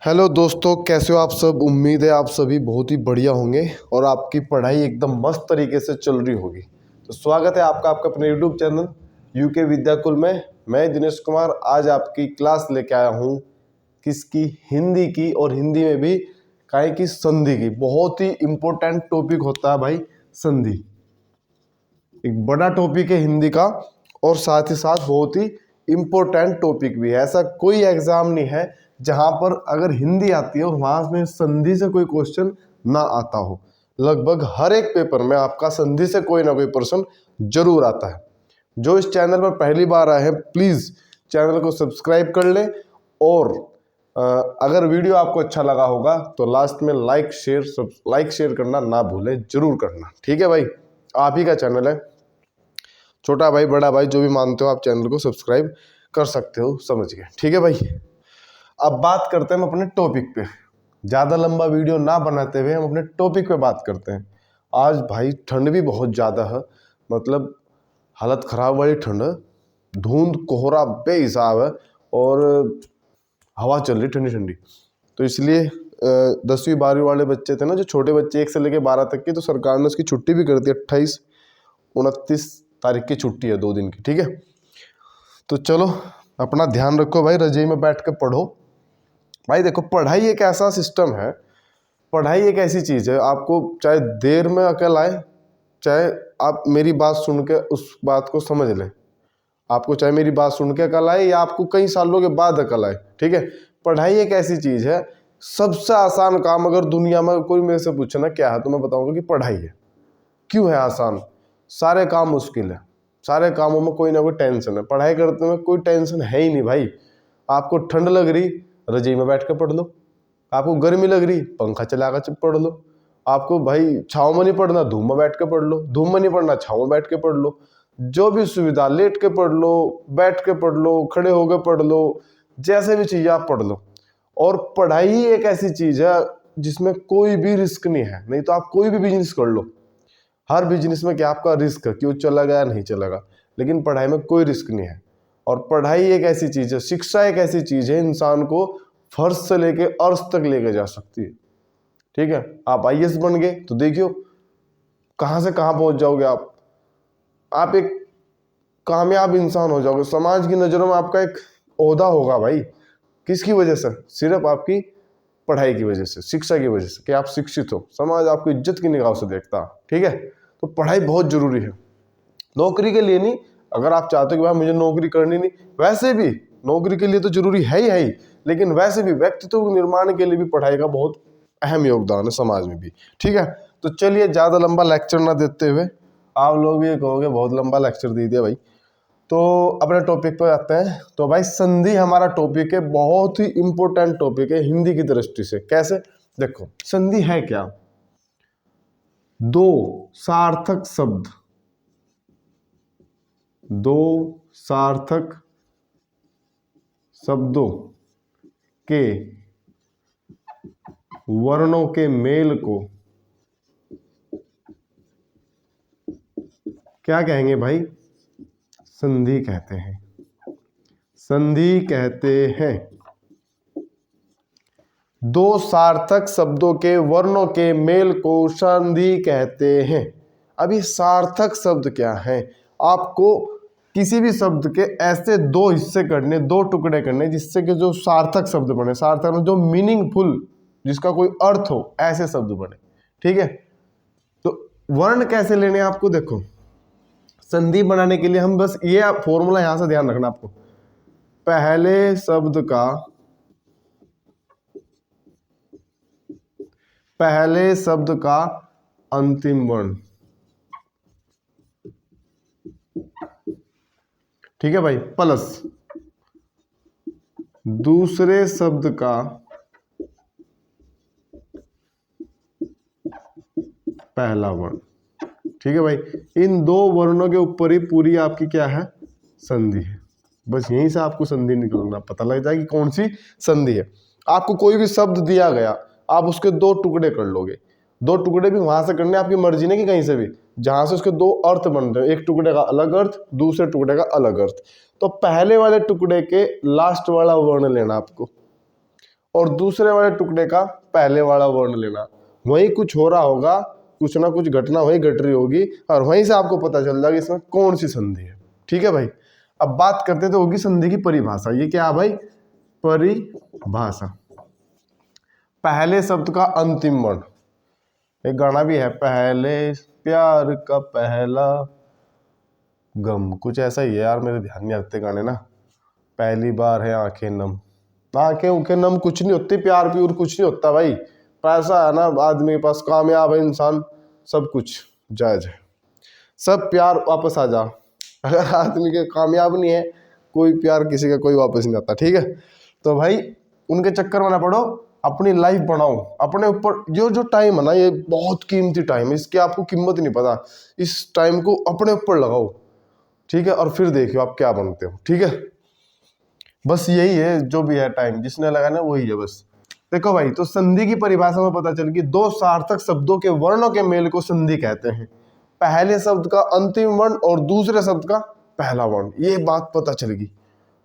Hello दोस्तों, कैसे हो आप सब। उम्मीद है आप सभी बहुत ही बढ़िया होंगे और आपकी पढ़ाई एकदम मस्त तरीके से चल रही होगी। तो स्वागत है आपका अपने यूट्यूब चैनल यूके विद्याकुल में। मैं दिनेश कुमार आज आपकी क्लास लेके आया हूँ किसकी, हिंदी की। और हिंदी में भी काहे की, संधि की। बहुत ही इम्पोर्टेंट टॉपिक होता है भाई संधि। एक बड़ा टॉपिक है हिंदी का और साथ ही साथ बहुत ही इम्पोर्टेंट टॉपिक भी है। ऐसा कोई एग्जाम नहीं है जहां पर अगर हिंदी आती है और वहां में संधि से कोई क्वेश्चन ना आता हो। लगभग हर एक पेपर में आपका संधि से कोई ना कोई प्रश्न जरूर आता है। जो इस चैनल पर पहली बार आए हैं प्लीज़ चैनल को सब्सक्राइब कर लें और अगर वीडियो आपको अच्छा लगा होगा तो लास्ट में लाइक शेयर करना ना भूलें, जरूर करना। ठीक है भाई, आप ही का चैनल है, छोटा भाई बड़ा भाई जो भी मानते हो आप चैनल को सब्सक्राइब कर सकते हो, समझ गए। ठीक है भाई, अब बात करते हैं हम अपने टॉपिक पे। ज़्यादा लंबा वीडियो ना बनाते हुए हम अपने टॉपिक पे बात करते हैं। आज भाई ठंड भी बहुत ज़्यादा है, मतलब हालत ख़राब वाली ठंड है। धुंध कोहरा बेहिसाब है और हवा चल रही ठंडी ठंडी। तो इसलिए 10वीं 12वीं वाले बच्चे थे ना, जो छोटे बच्चे 1 से लेकर 12 तक की, तो सरकार ने उसकी छुट्टी भी कर दी। 28 29 तारीख की छुट्टी है, 2 दिन की। ठीक है, तो चलो अपना ध्यान रखो भाई, रजाई में बैठ के पढ़ो। भाई देखो, पढ़ाई एक ऐसा सिस्टम है, पढ़ाई एक ऐसी चीज़ है, आपको चाहे देर में अकल आए, चाहे आप मेरी बात सुन के उस बात को समझ लें। आपको चाहे मेरी बात सुन के अकल आए या आपको कई सालों के बाद अकल आए। ठीक है, पढ़ाई एक ऐसी चीज़ है, सबसे आसान काम अगर दुनिया में कोई मेरे से पूछे ना क्या है, तो मैं बताऊंगा कि पढ़ाई है। क्यों है आसान? सारे काम मुश्किल है, सारे कामों में कोई ना कोई टेंशन है। पढ़ाई करते में कोई टेंशन है ही नहीं भाई। आपको ठंड लग रही, रजाई में बैठ कर पढ़ लो। आपको गर्मी लग रही, पंखा चला कर पढ़ लो। आपको भाई छाँव में नहीं पढ़ना, धूप में बैठ के पढ़ लो। धूप में नहीं पढ़ना, छाँव में बैठ के पढ़ लो। जो भी सुविधा, लेट के पढ़ लो, बैठ के पढ़ लो, खड़े होकर पढ़ लो, जैसे भी चाहिए आप पढ़ लो। और पढ़ाई ही एक ऐसी चीज है जिसमें कोई भी रिस्क नहीं है। नहीं तो आप कोई भी बिजनेस कर लो, हर बिजनेस में क्या आपका रिस्क है कि वो चलेगा या नहीं चलेगा, लेकिन पढ़ाई में कोई रिस्क नहीं है। और पढ़ाई एक ऐसी चीज है, शिक्षा एक ऐसी चीज है, इंसान को फर्श से लेके अर्श तक लेके जा सकती है। ठीक है, आप आईएएस बन गए तो देखियो कहां से कहां पहुंच जाओगे आप एक कामयाब इंसान हो जाओगे। समाज की नजरों में आपका एक ओहदा होगा भाई। किसकी वजह से? सिर्फ आपकी पढ़ाई की वजह से, शिक्षा की वजह से, कि आप शिक्षित हो। समाज आपको इज्जत की निगाह से देखता है। ठीक है, तो पढ़ाई बहुत जरूरी है। नौकरी के लिए नहीं, अगर आप चाहते हो कि भाई मुझे नौकरी करनी नहीं, वैसे भी नौकरी के लिए तो जरूरी है ही, लेकिन वैसे भी व्यक्तित्व निर्माण के लिए भी पढ़ाई का बहुत अहम योगदान है समाज में भी। ठीक है, तो चलिए ज़्यादा लंबा लेक्चर ना देते हुए, आप लोग भी ये कहोगे बहुत लंबा लेक्चर दे दिया भाई, तो अपने टॉपिक पर आते हैं। तो भाई संधि हमारा टॉपिक है, बहुत ही इंपॉर्टेंट टॉपिक है हिंदी की दृष्टि से। कैसे? देखो, संधि है क्या? दो सार्थक शब्द, दो सार्थक शब्दों के वर्णों के मेल को क्या कहेंगे भाई? संधि कहते हैं। संधि कहते हैं। दो सार्थक शब्दों के वर्णों के मेल को संधि कहते हैं। अभी सार्थक शब्द क्या है? आपको किसी भी शब्द के ऐसे 2 हिस्से करने, 2 टुकड़े करने जिससे कि जो सार्थक शब्द बने, सार्थक जो मीनिंगफुल, जिसका कोई अर्थ हो, ऐसे शब्द बने। ठीक है, तो वर्ण कैसे लेने आपको? देखो, संधि बनाने के लिए हम बस ये फॉर्मूला यहां से ध्यान रखना आपको। पहले शब्द का अंतिम वर्ण। ठीक है भाई, प्लस दूसरे शब्द का पहला वर्ण। ठीक है भाई, इन 2 वर्णों के ऊपर ही पूरी आपकी क्या है? संधि है। बस यहीं से आपको संधि निकलना पता लग जाएगी कौन सी संधि है। आपको कोई भी शब्द दिया गया, आप उसके 2 टुकड़े कर लोगे। 2 टुकड़े भी वहां से करने आपकी मर्जी नहीं, कि कहीं से भी, जहां से उसके 2 अर्थ बन रहे हैं। एक टुकड़े का अलग अर्थ, दूसरे टुकड़े का अलग अर्थ। तो पहले वाले टुकड़े के लास्ट वाला वर्ण लेना आपको, और दूसरे वाले टुकड़े का पहले वाला वर्ण लेना। वहीं कुछ हो रहा होगा, कुछ ना कुछ घटना वहीं घट रही होगी और वहीं से आपको पता चल जाएगा इसमें कौन सी संधि है। ठीक है भाई। अब बात करते तो होगी संधि की परिभाषा। ये क्या है भाई? परिभाषा। पहले शब्द का अंतिम वर्ण। एक गाना भी है, पहले प्यार का पहला गम, कुछ ऐसा ही है यार, मेरे ध्यान नहीं आते गाने ना। पहली बार है आंखें नम, आंखें उंखें नम कुछ नहीं होती, प्यार प्यूर कुछ नहीं होता भाई। पैसा है ना आदमी के पास, कामयाब है इंसान, सब कुछ जायज है, सब प्यार वापस आ जा। अगर आदमी के कामयाब नहीं है, कोई प्यार किसी का कोई वापस नहीं आता। ठीक है, तो भाई उनके चक्कर में ना पड़ो, अपनी लाइफ बनाओ अपने ऊपर। जो टाइम है ना, ये बहुत कीमती टाइम है, इसकी आपको कीमत नहीं पता। इस टाइम को अपने ऊपर लगाओ, ठीक है, और फिर देखियो आप क्या बनते हो। ठीक है, बस यही है, जो भी है टाइम जिसने लगाना वही है बस। देखो भाई, तो संधि की परिभाषा में पता चल गई, दो सार्थक शब्दों के वर्णों के मेल को संधि कहते हैं। पहले शब्द का अंतिम वर्ण और दूसरे शब्द का पहला वर्ण, ये बात पता चल गई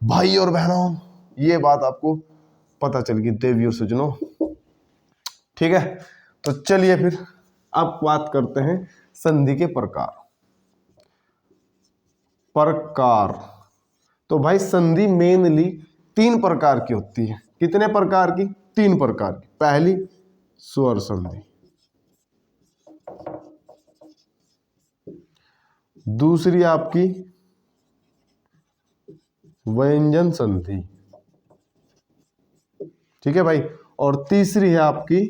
भाई और बहनों, ये बात आपको पता चल गई देवी और सज्जनों। ठीक है, तो चलिए फिर अब बात करते हैं संधि के प्रकार। तो भाई संधि मेनली 3 प्रकार की होती है। कितने प्रकार की? 3 प्रकार की। पहली स्वर संधि, दूसरी आपकी व्यंजन संधि, ठीक है भाई, और तीसरी है आपकी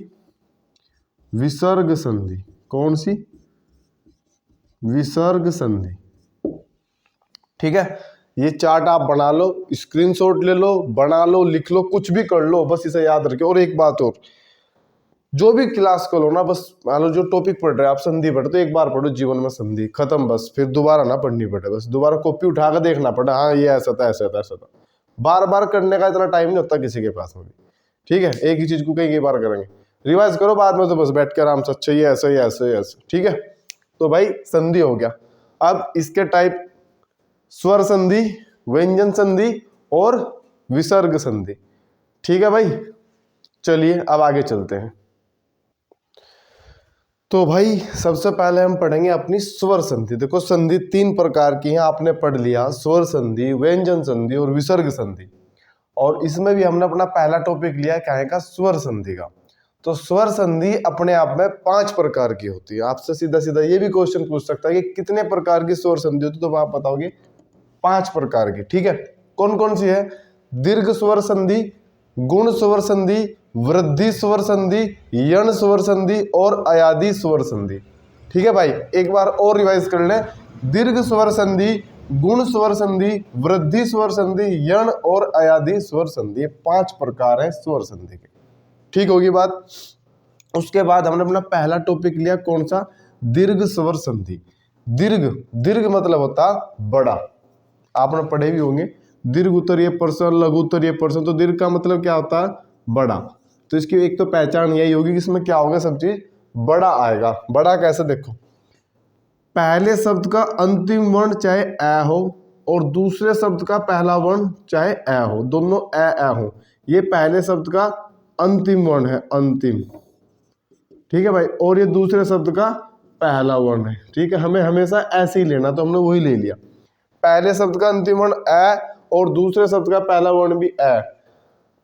विसर्ग संधि। कौन सी? विसर्ग संधि। ठीक है, ये चार्ट आप बना लो, स्क्रीनशॉट ले लो, बना लो, लिख लो, कुछ भी कर लो, बस इसे याद रखिए। और एक बात और, जो भी क्लास कर लो ना, बस मान लो जो टॉपिक पढ़ रहे हैं आप, संधि पढ़ते, तो एक बार पढ़ो जीवन में संधि, खत्म, बस फिर दोबारा ना पढ़नी पड़े, बस दोबारा कॉपी उठा कर देखना पड़े, हाँ ये ऐसा था ऐसा था ऐसा था। बार बार करने का इतना टाइम नहीं होता किसी के पास में भी। ठीक है, एक ही चीज को कई बार करेंगे, रिवाइज करो बाद में, तो बस बैठ कर आराम से, अच्छा ये ऐसा ये ऐसा ये ऐसा। ठीक है, तो भाई संधि हो गया। अब इसके टाइप स्वर संधि, व्यंजन संधि और विसर्ग संधि। ठीक है भाई, चलिए अब आगे चलते हैं। तो भाई सबसे पहले हम पढ़ेंगे अपनी स्वर संधि। देखो संधि 3 प्रकार की है, आपने पढ़ लिया, स्वर संधि, व्यंजन संधि और विसर्ग संधि। और इसमें भी हमने अपना पहला टॉपिक लिया क्या है का? स्वर संधि का। तो स्वर संधि अपने आप में 5 प्रकार की होती है। आपसे सीधा सीधा ये भी क्वेश्चन पूछ सकता है कि कितने प्रकार की स्वर संधि होती है, तो आप बताओगे 5 प्रकार की। ठीक है, कौन कौन सी है? दीर्घ स्वर संधि, गुण स्वर संधि, वृद्धि स्वर संधि, यण स्वर संधि और अयादी स्वर संधि। ठीक है भाई, एक बार और रिवाइज कर लें। दीर्घ स्वर संधि, गुण स्वर संधि, वृद्धि स्वर संधि, यण और अयादी स्वर संधि, 5 प्रकार है स्वर संधि के। ठीक होगी बात। उसके बाद हमने अपना पहला टॉपिक लिया, कौन सा? दीर्घ स्वर संधि। दीर्घ, दीर्घ मतलब होता बड़ा, आपने पढ़े भी होंगे, दीर्घ उत्तरीय पर्सन, लघु उत्तरीय पर्सन। तो दीर्घ का मतलब क्या होता है? बड़ा। तो इसकी एक तो पहचान यही होगी कि इसमें क्या होगा, सब चीज बड़ा आएगा। बड़ा कैसे? देखो, पहले शब्द का अंतिम वर्ण चाहे ए हो और दूसरे शब्द का पहला वर्ण चाहे ए हो, दोनों ए हो, ये पहले शब्द का अंतिम वर्ण है, अंतिम। ठीक है भाई, और ये दूसरे शब्द का पहला वर्ण है। ठीक है, हमें हमेशा ऐसे ही लेना, तो हमने वही ले लिया। पहले शब्द का अंतिम वर्ण ए और दूसरे शब्द का पहला वर्ण भी ए,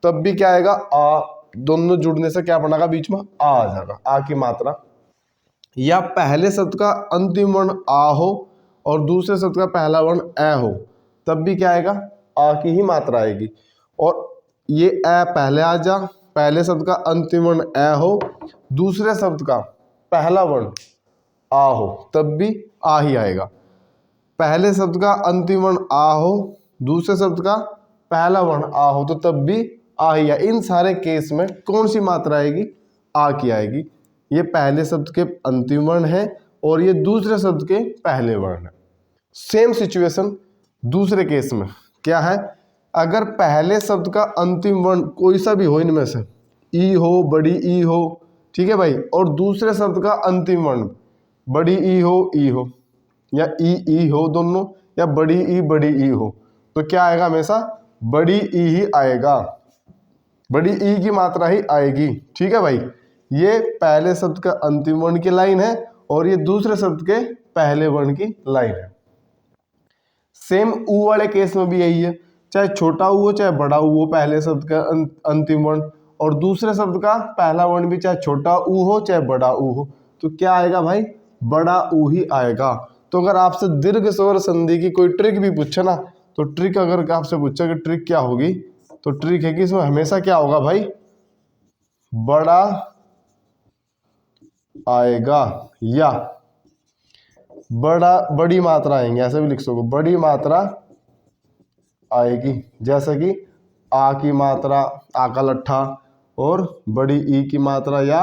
तब भी क्या आएगा? आ। दोनों जुड़ने से क्या बनेगा? बीच में आ जाएगा, आ की मात्रा। या पहले शब्द का अंतिम वर्ण आ हो और दूसरे शब्द का पहला वर्ण ए हो, तब भी क्या आएगा? आ की ही मात्रा आएगी। और ये ए पहले आ जा, पहले शब्द का अंतिम वर्ण ए हो, दूसरे शब्द का पहला वर्ण आ हो, तब भी आ ही आएगा। पहले शब्द का अंतिम वर्ण आ हो, दूसरे शब्द का पहला वर्ण आ हो, तो तब भी आ ही है। इन सारे केस में कौन सी मात्रा आएगी? आ की आएगी। ये पहले शब्द के अंतिम वर्ण है और ये दूसरे शब्द के पहले वर्ण है। सेम सिचुएशन दूसरे केस में क्या है? अगर पहले शब्द का अंतिम वर्ण कोई सा भी हो इनमें से, ई हो, बड़ी ई हो, ठीक है भाई, और दूसरे शब्द का अंतिम वर्ण बड़ी ई हो या ई हो दोनों, या बड़ी ई हो, तो क्या आएगा? हमेशा बड़ी ई ही आएगा। बड़ी ई की मात्रा ही आएगी। ठीक है भाई, ये पहले शब्द का अंतिम वर्ण की लाइन है और ये दूसरे शब्द के पहले वर्ण की लाइन है। सेम ऊ वाले केस में भी यही है, चाहे छोटा ऊ हो चाहे बड़ा ऊ हो, पहले शब्द का अंतिम वर्ण और दूसरे शब्द का पहला वर्ण भी चाहे छोटा ऊ हो चाहे बड़ा ऊ हो, तो क्या आएगा भाई, बड़ा ऊ ही आएगा। तो अगर आपसे दीर्घ स्वर संधि की कोई ट्रिक भी पूछे ना, तो ट्रिक अगर आपसे पूछे कि ट्रिक क्या होगी, तो ट्रिक है कि इसमें हमेशा क्या होगा भाई, बड़ा आएगा या बड़ी मात्रा आएंगे, ऐसे भी लिख सको, बड़ी मात्रा आएगी। जैसे कि आ की मात्रा, आ का लट्ठा, और बड़ी ई की मात्रा या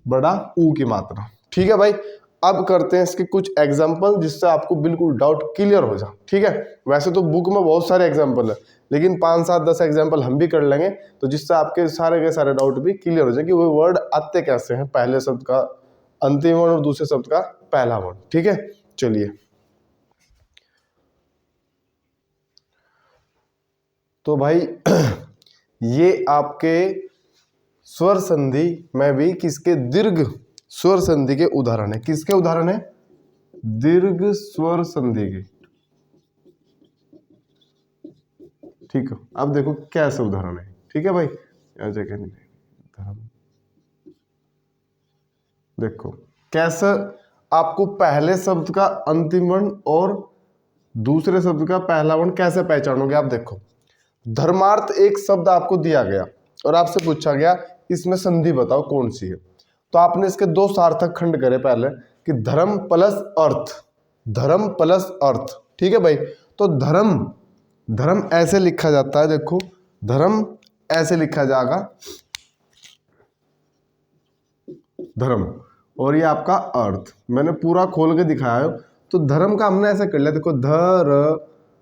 बड़ा ऊ की मात्रा। ठीक है भाई, अब करते हैं इसके कुछ एग्जाम्पल जिससे आपको बिल्कुल डाउट क्लियर हो जाए। ठीक है, वैसे तो बुक में बहुत सारे एग्जाम्पल है, लेकिन 5, 7, 10 एग्जाम्पल हम भी कर लेंगे, तो जिससे आपके सारे के सारे डाउट भी क्लियर हो जाए कि वो वर्ड आते कैसे हैं, पहले शब्द का अंतिम वर्ण और दूसरे शब्द का पहला वर्ण। ठीक है, चलिए, तो भाई ये आपके स्वर संधि में भी किसके, दीर्घ स्वर संधि के उदाहरण है। किसके उदाहरण है, दीर्घ स्वर संधि के। ठीक है, अब देखो कैसे उदाहरण है। ठीक है भाई, यहाँ जगह नहीं, देखो कैसे आपको पहले शब्द का अंतिम वर्ण और दूसरे शब्द का पहला वर्ण कैसे पहचानोगे। आप देखो, धर्मार्थ एक शब्द आपको दिया गया और आपसे पूछा गया इसमें संधि बताओ कौन सी है, तो आपने इसके 2 सार्थक खंड करे पहले कि धर्म प्लस अर्थ, धर्म प्लस अर्थ। ठीक है भाई, तो धर्म ऐसे लिखा जाता है, देखो धर्म ऐसे लिखा जाएगा, धर्म, और ये आपका अर्थ मैंने पूरा खोल के दिखाया है। तो धर्म का हमने ऐसे कर लिया, देखो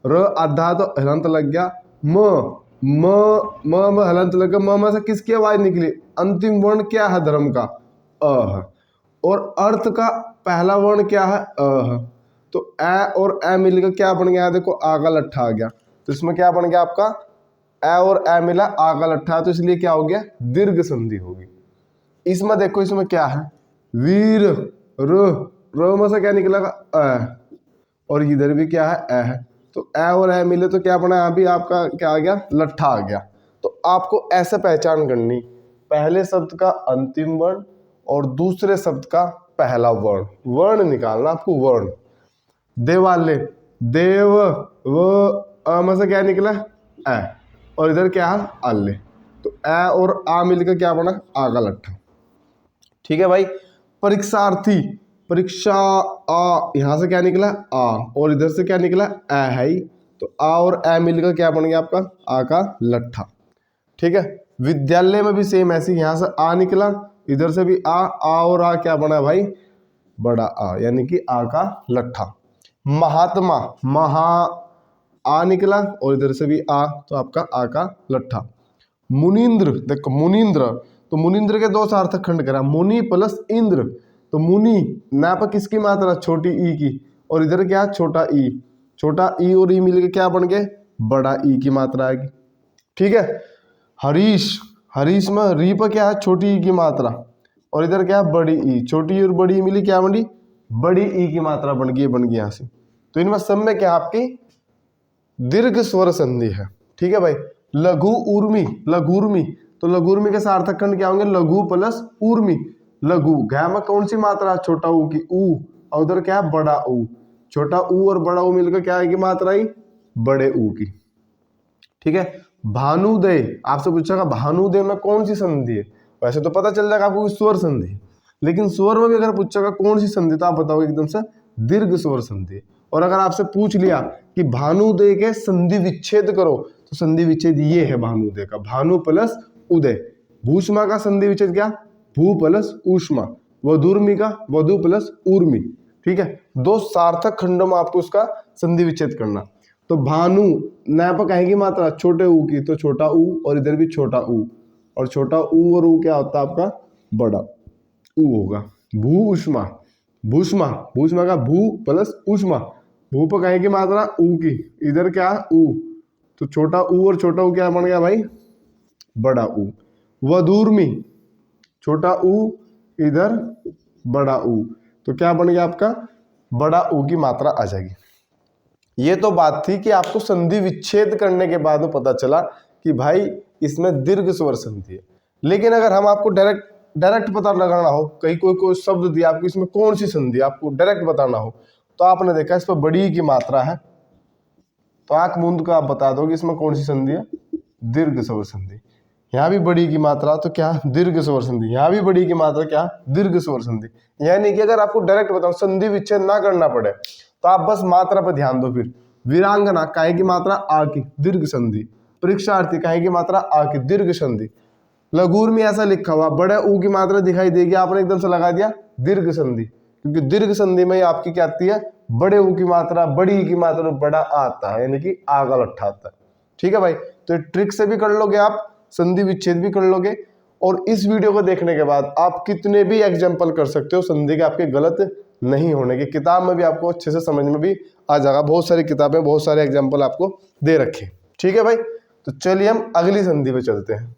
र आधा तो हलंत लग गया, म हलंत लग गया, म से किसकी आवाज निकली, अंतिम वर्ण क्या है धर्म का, अ है, और अर्थ का पहला वर्ण क्या है, अ है। तो ए और ए मिलकर क्या बन गया, देखो आ का लट्ठा आ गया, तो इसमें क्या बन गया आपका, ए और ए मिला आ का लट्ठा, तो इसलिए क्या हो गया, दीर्घ संधि होगी। इसमें देखो, इसमें क्या है, वीर, र में से क्या निकलेगा, अ, और इधर भी क्या है, ए है, तो ए और ए मिले तो क्या बना, अभी आपका क्या आ गया, लट्ठा आ गया। तो आपको ऐसे पहचान करनी, पहले शब्द का अंतिम वर्ण और दूसरे शब्द का पहला वर्ण निकालना आपको, वर्ण। देवालय, देव व में से क्या निकला, ए, और इधर क्या है, आल्य, तो ए और आ मिलकर क्या बना, आ का लट्ठा। ठीक है भाई, परीक्षार्थी, परीक्षा, आ यहां से क्या निकला, आ, और इधर से क्या निकला, ए है ही, तो आ और ए मिलकर क्या बन गया आपका, आ का लट्ठा। ठीक है, विद्यालय में भी सेम ऐसे, यहां से आ निकला, इधर से भी आ और आ क्या बना भाई, बड़ा आ, यानी कि आ का लट्ठा। महात्मा, आ निकला और इधर से भी आ, तो आपका आ का लट्ठा। मुनीन्द्र, देखो मुनीन्द्र, तो मुनीन्द्र के 2 सार्थक खंड करा, मुनि प्लस इंद्र, तो मुनि ना पर किसकी मात्रा, छोटी ई की, और इधर क्या, छोटा ई और ई मिलकर क्या बन गए, बड़ा ई की मात्रा आएगी। ठीक है, हरीश में री पर क्या है, छोटी ई की मात्रा, और इधर क्या है, बड़ी ई, छोटी और बड़ी मिली क्या बनी, बड़ी ई की मात्रा बन गई यहाँ से। तो इनमें सब में क्या आपकी दीर्घ स्वर संधि है। ठीक है भाई, लघु उर्मी, तो लघुर्मी के सार्थक खंड क्या होंगे, लघु प्लस उर्मी। लघु घ में कौन सी मात्रा, छोटा ऊ की, ऊ, और उधर क्या है, बड़ा ऊ, छोटा ऊ और बड़ा ऊ मिलकर क्या आएगी मात्रा आई, बड़े ऊ की। ठीक है, भानुदय, आपसे पूछेगा भानुदय में कौन सी संधि है, वैसे तो पता चल जाएगा आपको स्वर संधि, लेकिन स्वर में भी अगर पूछेगा कौन सी संधि, तो आप बताओगे एकदम से दीर्घ स्वर संधि। और अगर आपसे पूछ लिया कि भानुदय के संधि विच्छेद करो, तो संधि विच्छेद ये है भानुदय का, भानु प्लस उदय। भूष्मा का संधि विच्छेद क्या, भू प्लस ऊष्मा। वधूर्मी का वधु प्लस ऊर्मी। ठीक है, 2 सार्थक खंडों में आपको उसका संधि विच्छेद करना। तो भानु न पर कहेगी मात्रा, छोटे ऊ की, तो छोटा ऊ, और इधर भी छोटा ऊ, और छोटा ऊ और ऊ क्या होता है आपका, बड़ा ऊ होगा। भू ऊष्मा, भूष्मा का भू प्लस ऊष्मा, भू पर कहेगी मात्रा ऊ की, इधर क्या ऊ, तो छोटा ऊ और छोटा ऊ क्या बन गया भाई, बड़ा ऊ। वधूर्मी, छोटा ऊ इधर बड़ा ऊ, तो क्या बन गया आपका, बड़ा ऊ की मात्रा आ जाएगी। ये तो बात थी कि आपको संधि विच्छेद करने के बाद में पता चला कि भाई इसमें दीर्घ स्वर संधि है। लेकिन अगर हम आपको डायरेक्ट पता लगाना हो, कहीं कोई शब्द दिया आपको, इसमें कौन सी संधि आपको डायरेक्ट बताना हो, तो आपने देखा इस पर बड़ी की मात्रा है, तो आंख मूंद को आप बता दोगे इसमें कौन सी संधि है, दीर्घ स्वर संधि। यहाँ भी बड़ी की मात्रा, तो क्या, दीर्घ स्वर संधि। यहाँ भी बड़ी की मात्रा, क्या, दीर्घ स्वर संधि। यानी कि अगर आपको डायरेक्ट बताऊं, संधि विच्छेद ना करना पड़े, तो आप बस मात्रा पर ध्यान दो। फिर वीरांगना, काहे की मात्रा, आ की, दीर्घ संधि। परीक्षार्थी, काहे की मात्रा, आ की, दीर्घ संधि। लघुर में ऐसा लिखा हुआ, बड़े ऊ की मात्रा दिखाई देगी, आपने एकदम से लगा दिया दीर्घ संधि, क्योंकि दीर्घ संधि में आपकी क्या आती है, बड़े ऊ की मात्रा, बड़ी की मात्रा, बड़ा आता है, यानी कि आगा लट्ठा आता है। ठीक है भाई, तो ट्रिक से भी कर लोगे आप, संधि विच्छेद भी कर लोगे, और इस वीडियो को देखने के बाद आप कितने भी एग्जाम्पल कर सकते हो संधि के, आपके गलत नहीं होने की। किताब में भी आपको अच्छे से समझ में भी आ जाएगा, बहुत सारी किताबें, बहुत सारे एग्जाम्पल आपको दे रखे। ठीक है भाई, तो चलिए हम अगली संधि पे चलते हैं।